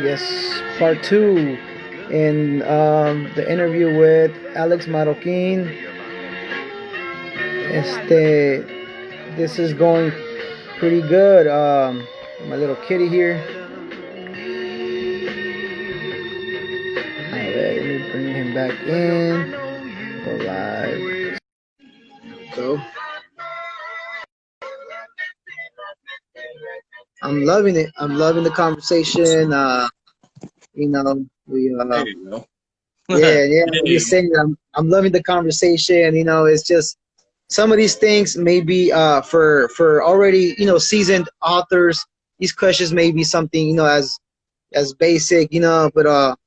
Yes, part two in the interview with Alex Marroquin. Este, this is going pretty good. My little kitty here. Alright, let me bring him back in. Go live. Go. I'm loving it. I'm loving the conversation. You know, we There you go. yeah. I'm Hey. just saying, I'm loving the conversation. It's just some of these things maybe for already seasoned authors. These questions may be something as basic, but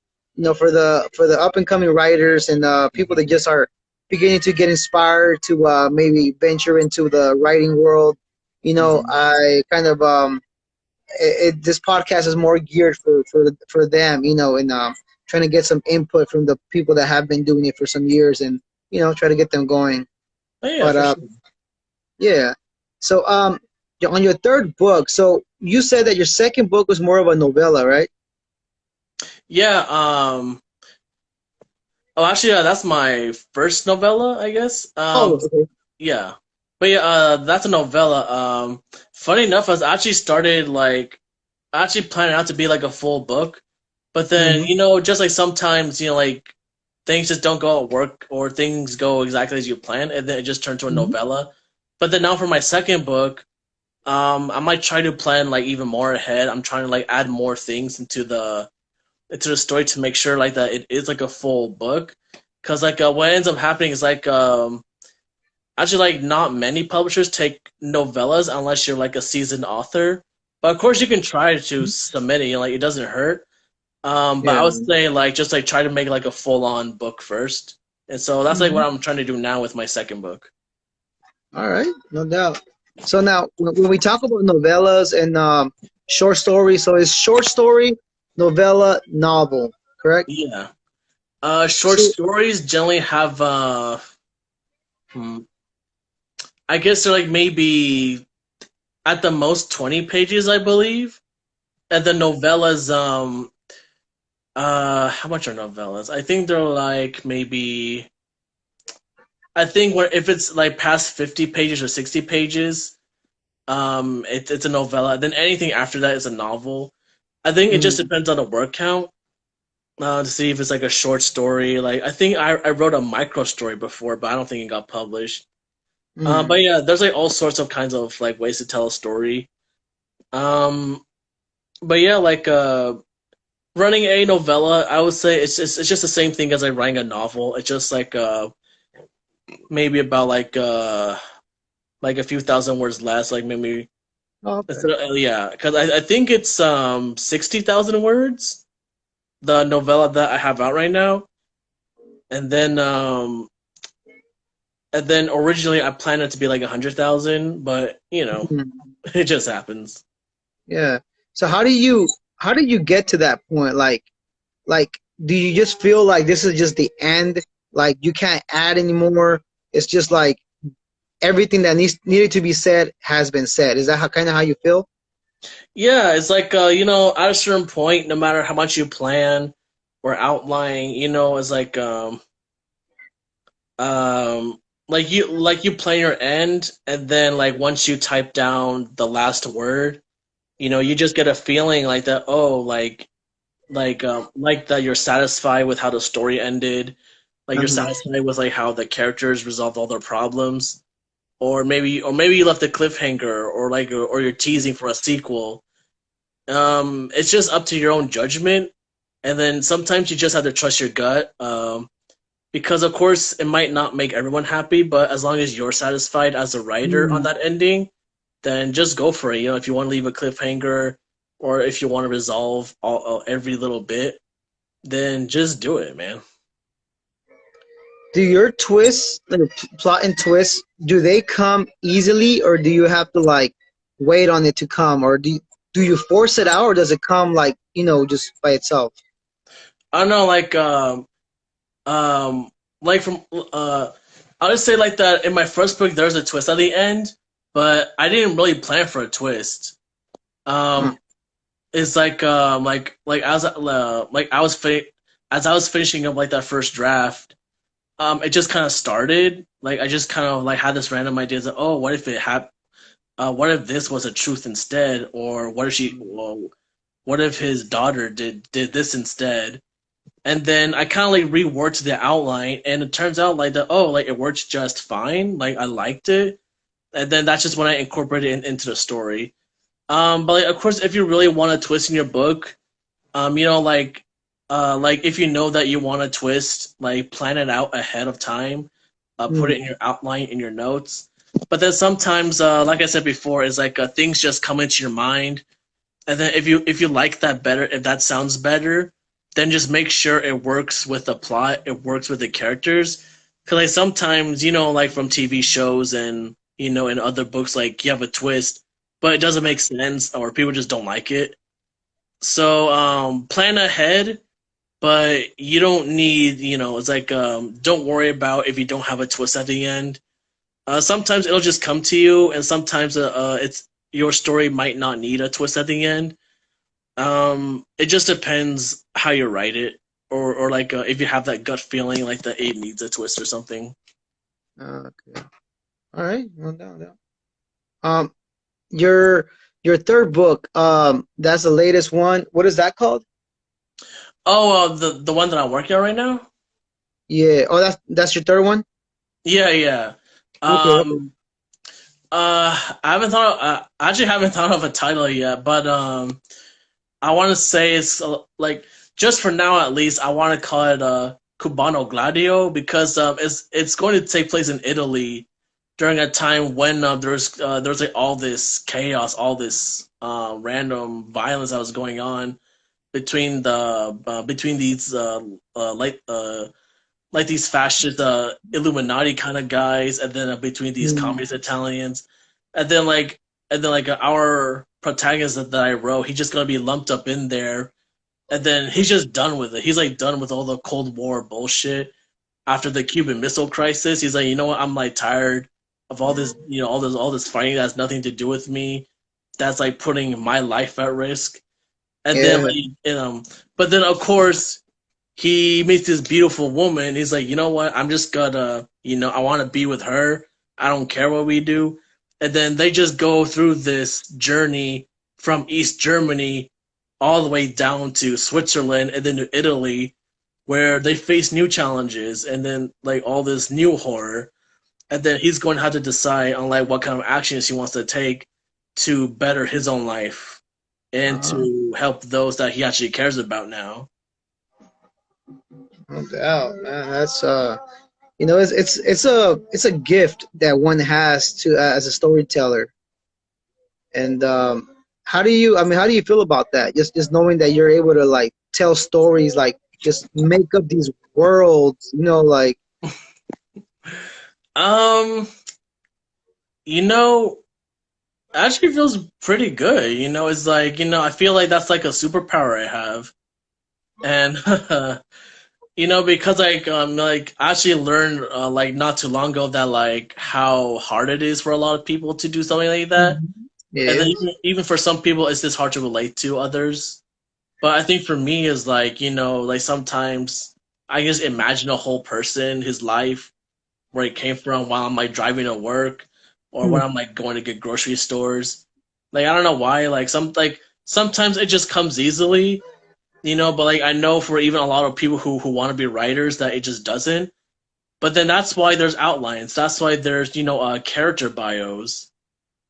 for the up and coming writers and people that just are beginning to get inspired to maybe venture into the writing world. Mhm. I kind of this podcast is more geared for them, and trying to get some input from the people that have been doing it for some years, and try to get them going. Oh yeah, But for sure. yeah. So on your third book, so you said that your second book was more of a novella, right? Yeah. Oh, actually, that's my first novella, I guess. Oh, okay. Yeah. But yeah, that's a novella. Funny enough, I was actually started like actually planning out to be like a full book, but then Mm-hmm. just like sometimes like things just don't go at work or things go exactly as you plan, and then it just turned to a Mm-hmm. novella. But then now for my second book, I might try to plan like even more ahead. I'm trying to like add more things into the story to make sure like that it is like a full book. Cause like what ends up happening is like actually like not many publishers take novellas unless you're like a seasoned author. But of course you can try to submit it. Like it doesn't hurt. But I Yeah. would say like just like try to make like a full on book first. And so that's like Mm-hmm. what I'm trying to do now with my second book. All right, no doubt. So now, when we talk about novellas and short stories, so it's short story, novella, novel, correct? Yeah. Short So, stories generally have hmm, I guess they're like maybe at the most 20 pages, I believe. And the novellas, how much are novellas? I think they're like maybe, I think if it's like past 50 pages or 60 pages, it's a novella. Then anything after that is a novel. I think it just mm, depends on the word count, to see if it's like a short story. Like, I think I wrote a micro story before, but I don't think it got published. But mm. yeah, there's like all sorts of kinds of like ways to tell a story. Um, but yeah, like, running a novella, I would say it's just the same thing as like writing a novel. It's just like maybe about like a few thousand words less, like maybe Oh, okay. instead of, yeah, because I think it's 60,000 words, the novella that I have out right now, and then originally I planned it to be like 100,000, but Mm, it just happens. yeah. So how do you get to that point? Like, do you just feel like this is just the end? Like you can't add anymore? It's just like everything that needed to be said has been said. Is that how kind of how you feel? Yeah, it's like at a certain point, no matter how much you plan or outline, it's um like you plan your end, and then like once you type down the last word, you just get a feeling like that, oh, like that you're satisfied with how the story ended, like you're Uh-huh. satisfied with like how the characters resolved all their problems, or maybe you left a cliffhanger, or you're teasing for a sequel. It's just up to your own judgment, and then sometimes you just have to trust your gut. Because of course it might not make everyone happy, but as long as you're satisfied as a writer on Mm. that ending, then just go for it. If you want to leave a cliffhanger, or if you want to resolve every little bit, then just do it, man. Do your twists, the plot and twists, do they come easily, or do you have to like wait on it to come, or do you force it out, or does it come like just by itself? I don't know, um, like from I'll just say like that. In my first book, there's a twist at the end, but I didn't really plan for a twist. Huh. Um, It's like as I was finishing up like that first draft, it just kind of started. Like I just kind of like had this random idea that, oh, what if what if this was a truth instead, or what if his daughter did this instead? And then I kind of like reworked the outline, and it turns out like that, oh, like it works just fine. Like I liked it, and then that's just when I incorporated it into the story. But like, of course, if you really want to twist in your book, you know, like if you know that you want to twist, like plan it out ahead of time, put Mm. it in your outline in your notes. But then sometimes, like I said before, is like things just come into your mind, and then if you like that better, if that sounds better, then just make sure it works with the plot, it works with the characters. Because like sometimes, you know, like from TV shows and you know in other books, like you have a twist, but it doesn't make sense, or people just don't like it. So plan ahead, but you don't need, you know, it's like don't worry about if you don't have a twist at the end. Sometimes it'll just come to you, and sometimes it's your story might not need a twist at the end. It just depends how you write it, or like if you have that gut feeling like that it needs a twist or something. Okay. All right. Well, down, down. Um, your your third book, that's the latest one. What is that called? Oh, the one that I'm working on right now. Yeah. Oh, that's your third one. Yeah, yeah. Okay. Okay. Um, I haven't thought. I actually haven't thought of a title yet, but I want to say it's like just for now at least. I want to call it Cubano Gladio because it's going to take place in Italy during a time when there's like all this chaos, all this random violence that was going on between these like these fascist Illuminati kind of guys, and then between these Mm. communist Italians, and then like our protagonist that I wrote, he's just gonna be lumped up in there, and then he's just done with it. He's like done with all the Cold War bullshit after the Cuban Missile Crisis. He's like, you know what? I'm like tired of all this, you know, all this fighting that has nothing to do with me. That's like putting my life at risk. And then Yeah. like but then of course he meets this beautiful woman. He's like, you know what? I'm just gonna, you know, I want to be with her. I don't care what we do. And then they just go through this journey from East Germany all the way down to Switzerland and then to Italy, where they face new challenges and then like all this new horror. And then he's going to have to decide on like what kind of actions he wants to take to better his own life and Uh-huh. to help those that he actually cares about now. No doubt, man. That's you know, it's a gift that one has to as a storyteller. And how do you? I mean, how do you feel about that? Just knowing that you're able to like tell stories, like just make up these worlds. You know, like Um, you know, actually feels pretty good. You know, it's like, you know, I feel like that's like a superpower I have. And you know, because like I actually learned like not too long ago that like how hard it is for a lot of people to do something like that. Mhm. It And then is. even for some people it's just hard to relate to others. But I think for me is like, you know, like sometimes I just imagine a whole person, his life, where he came from while I'm like driving to work or when Mm. I'm like going to get grocery stores. Like I don't know why, like sometimes it just comes easily, you know, but like I know for even a lot of people who want to be writers that it just doesn't. But then that's why there's outlines. That's why there's, you know, character bios.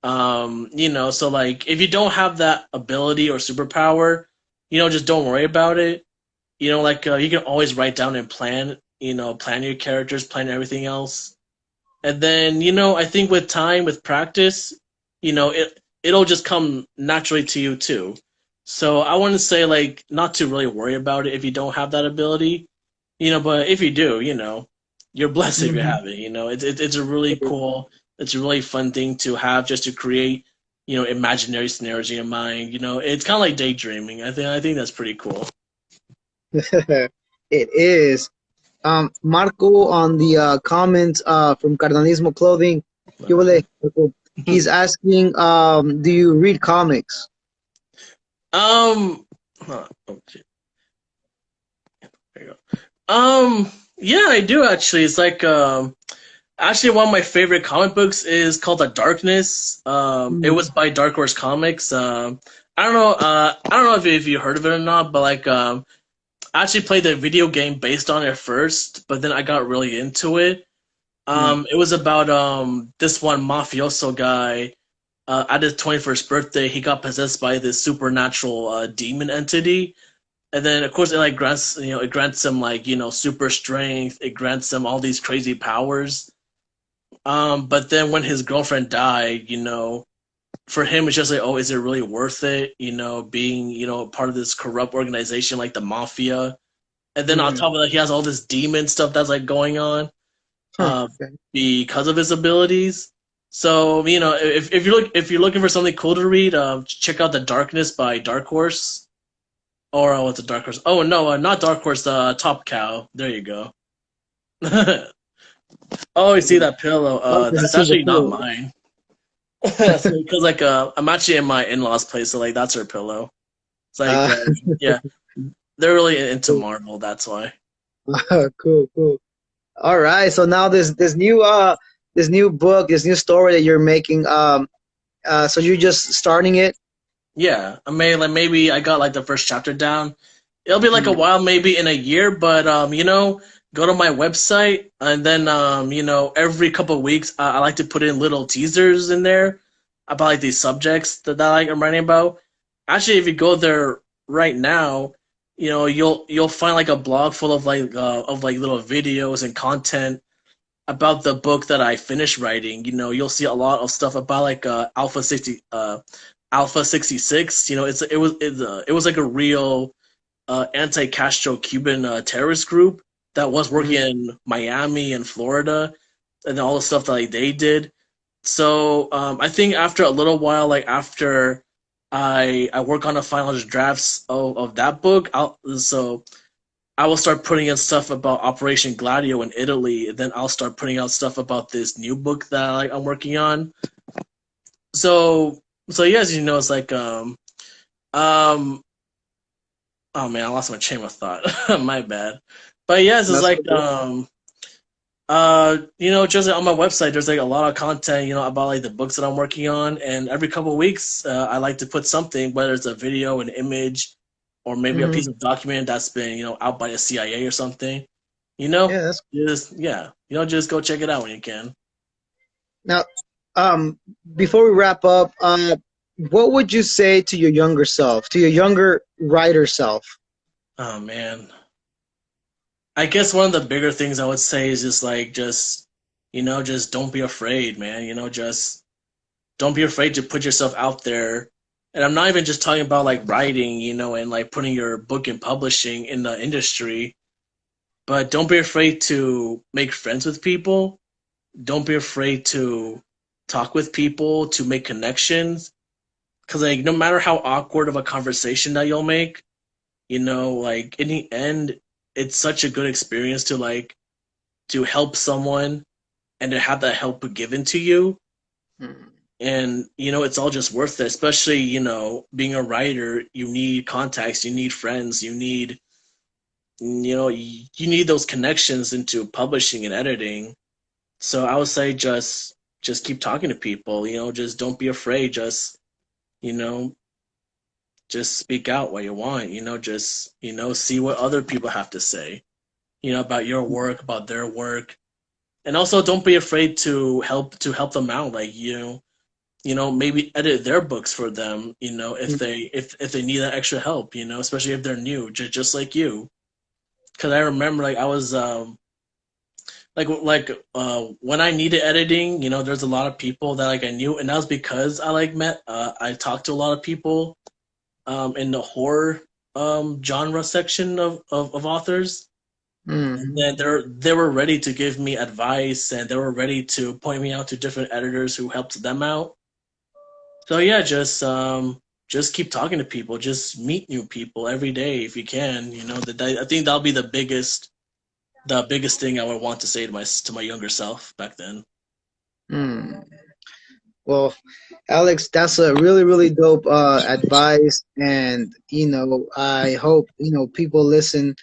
You know, so like if you don't have that ability or superpower, you know, just don't worry about it. You know, like you can always write down and plan, you know, plan your characters, plan everything else. And then, you know, I think with time, with practice, you know, it'll just come naturally to you too. So I want to say like not to really worry about it if you don't have that ability, you know, but if you do, you know, you're blessed if you Mhm. have it. You know, it's a really cool, it's a really fun thing to have just to create, you know, imaginary scenarios in your mind. You know, it's kind of like daydreaming. I think that's pretty cool. It is. Marco on the comments from Cardenismo Clothing. ¿Qué huele, Marco? He's asking, do you read comics? Huh, oh, shit. There you go. Yeah, I do actually. It's like actually one of my favorite comic books is called The Darkness. It Mm, was by Dark Horse Comics. I don't know. I don't know if you heard of it or not, but like I actually played the video game based on it first, but then I got really into it. mm, It was about this one mafioso guy. At his 21st birthday, he got possessed by this supernatural demon entity, and then of course it like grants it grants him like super strength. It grants him all these crazy powers. But then when his girlfriend died, for him it's just like, oh, is it really worth it? Being part of this corrupt organization like the mafia, and then on mm. top of that, he has all this demon stuff that's like going on Huh. uh, Okay. because of his abilities. So if you're looking for something cool to read, check out The Darkness by Dark Horse. Or what's a Dark Horse? Oh no, not Dark Horse. Top Cow. There you go. Oh, you see Mm. that pillow? Oh, this is That's super actually not cool. mine. Because like I'm actually in my in-laws' place, so like that's her pillow. It's like Uh, yeah, they're really into Marvel. That's why. cool, cool. All right. So now this new book, this new story that you're making. So you're just starting it. Yeah, I mean, like maybe I got like the first chapter down. It'll be like a Mm, while, maybe in a year, but go to my website and then every couple of weeks I like to put in little teasers in there about like these subjects that like I'm writing about. Actually, if you go there right now, you'll find like a blog full of like little videos and content about the book that I finished writing. You'll see a lot of stuff about like Alpha 66. It was like a real anti-Castro Cuban terrorist group that was working mm, in Miami and Florida, and all the stuff that like they did. So I think after a little while, like after I work on the final drafts of that book, I will start putting in stuff about Operation Gladio in Italy, and then I'll start putting out stuff about this new book that like, I'm working on. So yes, it's like um oh man, I lost my chain of thought. My bad. But yes, it's that's like okay. just on my website there's like a lot of content, about like the books that I'm working on, and every couple of weeks I like to put something, whether it's a video, an image, or maybe a Hmm. piece of document that's been, out by the CIA or something. Yeah, that's Just yeah, just go check it out when you can. now. Um, Before we wrap up, what would you say to your younger self, to your younger writer self? Oh man. I guess one of the bigger things I would say is just don't be afraid, man. Just don't be afraid to put yourself out there. And I'm not even just talking about like writing, and like putting your book in publishing in the industry, but don't be afraid to make friends with people. Don't be afraid to talk with people, to make connections. Because like no matter how awkward of a conversation that you'll make, like in the end, it's such a good experience to help someone and to have that help given to you. Hmm. And it's all just worth it, especially being a writer. You need contacts, you need friends, you need those connections into publishing and editing. So I would say just keep talking to people, just don't be afraid. You know just speak out what you want, just see what other people have to say, about your work, about their work. And also don't be afraid to help them out, like maybe edit their books for them, if they need that extra help, especially if they're new, just like you. Because I remember like I was when I needed editing, there's a lot of people that like I knew, and that was because I like met I talked to a lot of people in the horror genre section of authors. And Hmm. then they were ready to give me advice, and they were ready to point me out to different editors who helped them out. So yeah, just keep talking to people, just meet new people every day if you can. I think that'll be the biggest thing I would want to say to my younger self back then. Hmm. Well, Alex, that's a really, really dope advice, and I hope people listen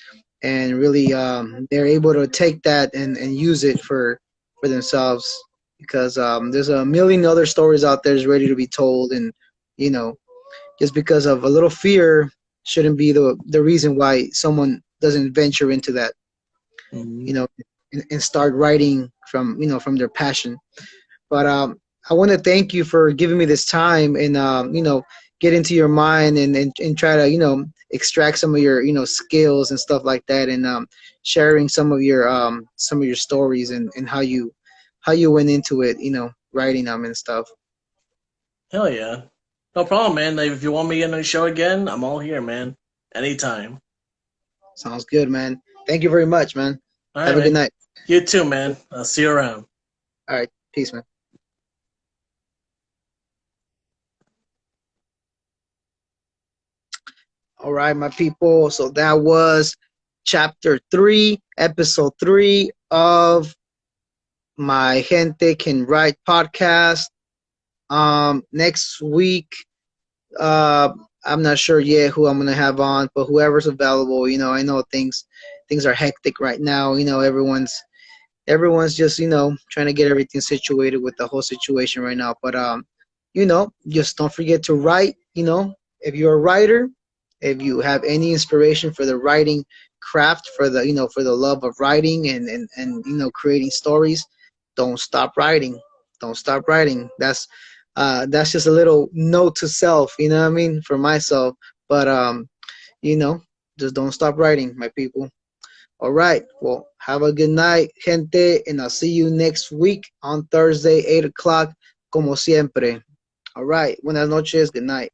and really they're able to take that and use it for themselves because there's a million other stories out there is ready to be told, and you know just because of a little fear shouldn't be the reason why someone doesn't venture into that, Mhm. you know, and start writing from from their passion. But I want to thank you for giving me this time and get into your mind and try to extract some of your skills and stuff like that, and sharing some of your stories and how you went into it, writing them and stuff. Hell yeah. No problem, man. Like, if you want me in the show again, I'm all here, man. Anytime. Sounds good, man. Thank you very much, man. All right, Have a good man. night. You too, man. I'll see you around. All right, peace, man. All right, my people. So that was chapter 3, episode 3 of my Gente Can Write podcast. Next week, uh, I'm not sure yet who I'm gonna have on, but whoever's available, I know things are hectic right now. Everyone's just trying to get everything situated with the whole situation right now. But just don't forget to write. If you're a writer, if you have any inspiration for the writing craft, for the for the love of writing and creating stories, don't stop writing. Don't stop writing. That's just a little note to self. You know what I mean, for myself. But you know just don't stop writing, my people. All right. Well, have a good night, gente, and I'll see you next week on Thursday, 8 o'clock, como siempre. All right. Buenas noches. Good night.